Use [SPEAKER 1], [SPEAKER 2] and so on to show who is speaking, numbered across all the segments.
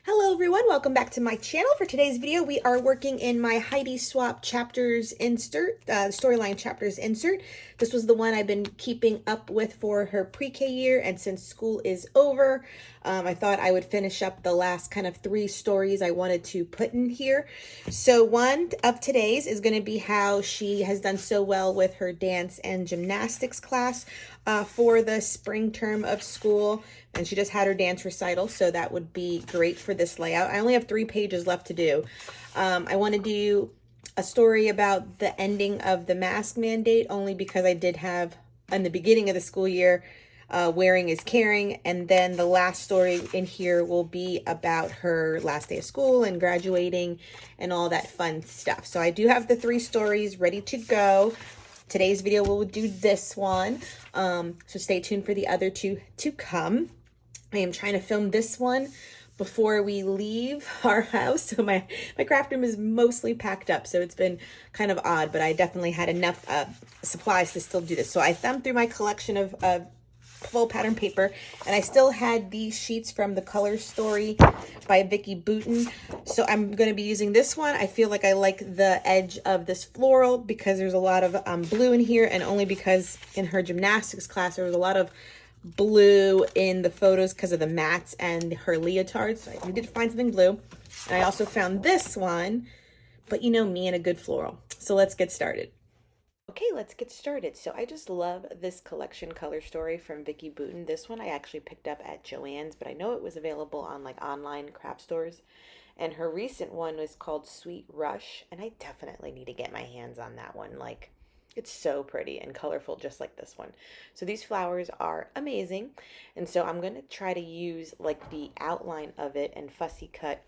[SPEAKER 1] Hello everyone, welcome back to my channel. For today's video, we are working in my Heidi Swap chapters insert, storyline chapters insert. This was the one I've been keeping up with for her pre-K year, and since school is over, I thought I would finish up the last kind of 3 stories I wanted to put in here. So one of today's is going to be how she has done so well with her dance and gymnastics class for the spring term of school, and she just had her dance recital, so that would be great for this layout. I only have 3 pages left to do. I want to do a story about the ending of the mask mandate, only because I did have, in the beginning of the school year, wearing is caring, and then the last story in here will be about her last day of school and graduating and all that fun stuff. So I do have the 3 stories ready to go. Today's video will do this one, so stay tuned for the other 2 to come. I am trying to film this one before we leave our house. So my craft room is mostly packed up, so it's been kind of odd, but I definitely had enough supplies to still do this. So I thumbed through my collection of full pattern paper, and I still had these sheets from The Color Story by Vicki Boutin. So I'm going to be using this one. I feel like I like the edge of this floral because there's a lot of blue in here, and only because in her gymnastics class there was a lot of blue in the photos because of the mats and her leotard. So I needed to find something blue. And I also found this one, but you know me and a good floral. So let's get started. Okay, let's get started. So I just love this collection Color Story from Vicki Boutin. This one I actually picked up at Joann's, but I know it was available on like online craft stores. And her recent one was called Sweet Rush, and I definitely need to get my hands on that one. Like, it's so pretty and colorful, just like this one. So these flowers are amazing. And so I'm going to try to use like the outline of it and fussy cut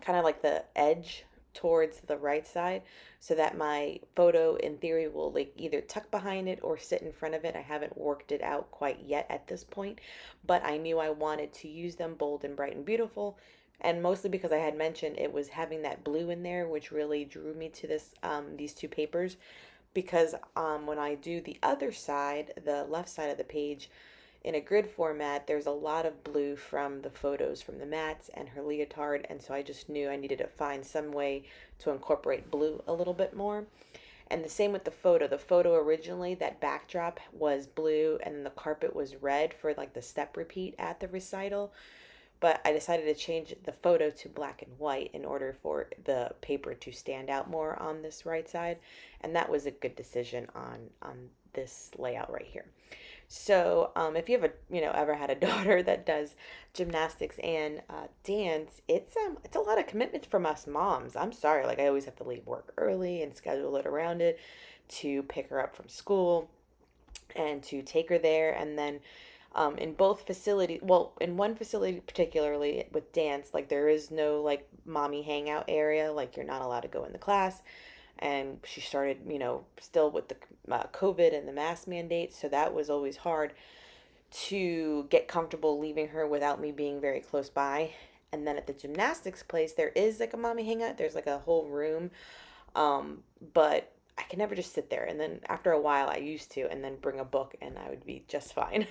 [SPEAKER 1] kind of like the edge towards the right side, so that my photo in theory will like either tuck behind it or sit in front of it. I haven't worked it out quite yet at this point, but I knew I wanted to use them bold and bright and beautiful, and mostly because I had mentioned it was having that blue in there, which really drew me to this these 2 papers, because when I do the other side, the left side of the page, in a grid format, there's a lot of blue from the photos from the mats and her leotard, and so I just knew I needed to find some way to incorporate blue a little bit more. And the same with the photo. The photo originally, that backdrop was blue and then the carpet was red for like the step repeat at the recital. But I decided to change the photo to black and white in order for the paper to stand out more on this right side. And that was a good decision on this layout right here. So if you have ever had a daughter that does gymnastics and dance, it's a lot of commitment from us moms. I'm sorry, like I always have to leave work early and schedule it around it to pick her up from school and to take her there, and then in both facilities, well, in one facility particularly with dance, like there is no like mommy hangout area, like you're not allowed to go in the class. And she started, still with the COVID and the mask mandate, so that was always hard to get comfortable leaving her without me being very close by. And then at the gymnastics place, there is like a mommy hangout. There's like a whole room, but I can never just sit there. And then after a while, I used to, and then bring a book, and I would be just fine.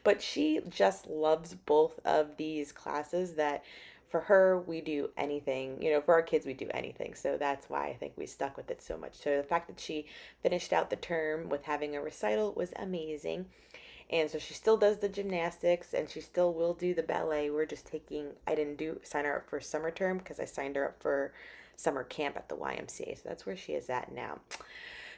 [SPEAKER 1] But she just loves both of these classes, that for her, we do anything, for our kids, we do anything. So that's why I think we stuck with it so much. So the fact that she finished out the term with having a recital was amazing. And so she still does the gymnastics, and she still will do the ballet. We're just I didn't sign her up for summer term because I signed her up for summer camp at the YMCA. So that's where she is at now.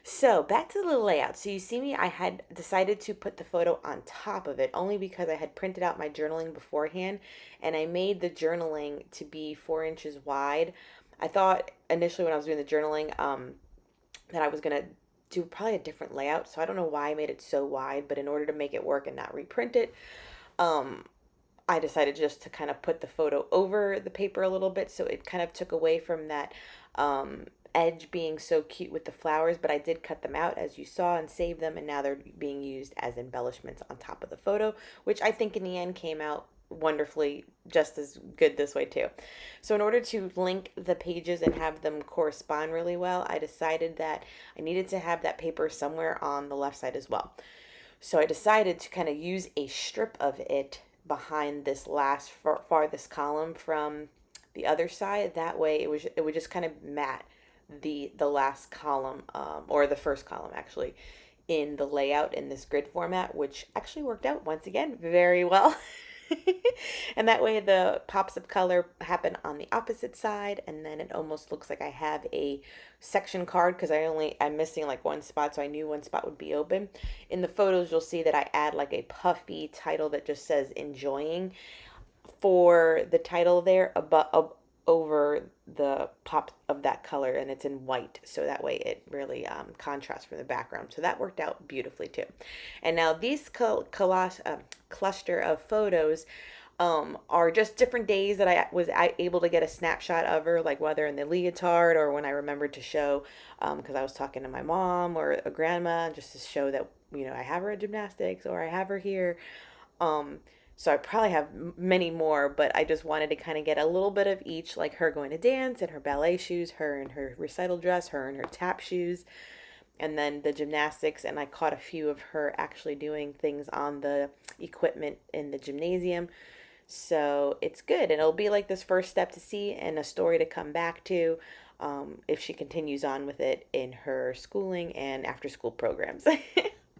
[SPEAKER 1] So back to the layout. So you see me, I had decided to put the photo on top of it only because I had printed out my journaling beforehand, and I made the journaling to be 4 inches wide. I thought initially when I was doing the journaling that I was going to do probably a different layout. So I don't know why I made it so wide, but in order to make it work and not reprint it, I decided just to kind of put the photo over the paper a little bit, so it kind of took away from that edge being so cute with the flowers. But I did cut them out, as you saw, and save them, and now they're being used as embellishments on top of the photo, which I think in the end came out wonderfully, just as good this way too. So in order to link the pages and have them correspond really well, I decided that I needed to have that paper somewhere on the left side as well. So I decided to kind of use a strip of it
[SPEAKER 2] behind this last farthest column from the other side. That way it would just kind of mat the last column, or the first column actually, in the layout in this grid format, which actually worked out once again very well. And that way the pops of color happen on the opposite side, and then it almost looks like I have a section card, because I'm missing like one spot, so I knew one spot would be open. In the photos you'll see that I add like a puffy title that just says enjoying for the title there, above, over the pop of that color, and it's in white, so that way it really contrasts from the background. So that worked out beautifully too. And now these cluster of photos are just different days that I was able to get a snapshot of her, like whether in the leotard or when I remembered to show, because I was talking to my mom or a grandma, just to show that, you know, I have her at gymnastics or I have her here. So I probably have many more, but I just wanted to kind of get a little bit of each, like her going to dance and her ballet shoes, her in her recital dress, her in her tap shoes, and then the gymnastics. And I caught a few of her actually doing things on the equipment in the gymnasium. So it's good. And it'll be like this first step to see and a story to come back to, if she continues on with it in her schooling and after school programs.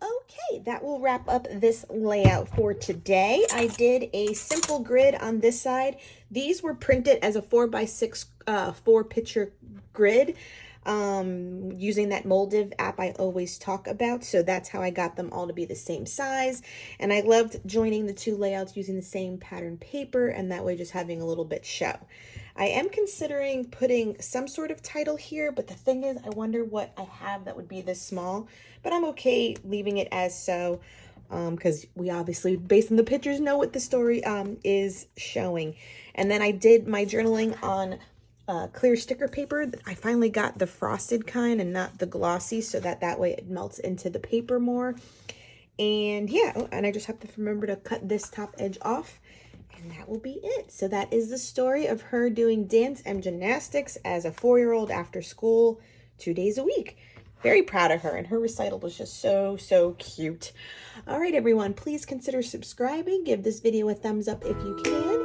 [SPEAKER 1] Okay, that will wrap up this layout for today. I did a simple grid on this side. These were printed as a 4x6 4 picture grid, using that Moldiv app I always talk about. So that's how I got them all to be the same size. And I loved joining the two layouts using the same pattern paper, and that way just having a little bit show. I am considering putting some sort of title here, but the thing is, I wonder what I have that would be this small, but I'm okay leaving it as so, because we obviously, based on the pictures, know what the story is showing. And then I did my journaling on clear sticker paper. I finally got the frosted kind and not the glossy, so that way it melts into the paper more. And yeah, oh, and I just have to remember to cut this top edge off. And that will be it. So that is the story of her doing dance and gymnastics as a 4-year-old after school, 2 days a week. Very proud of her, and her recital was just so cute. All right, everyone, please consider subscribing. Give this video a thumbs up if you can.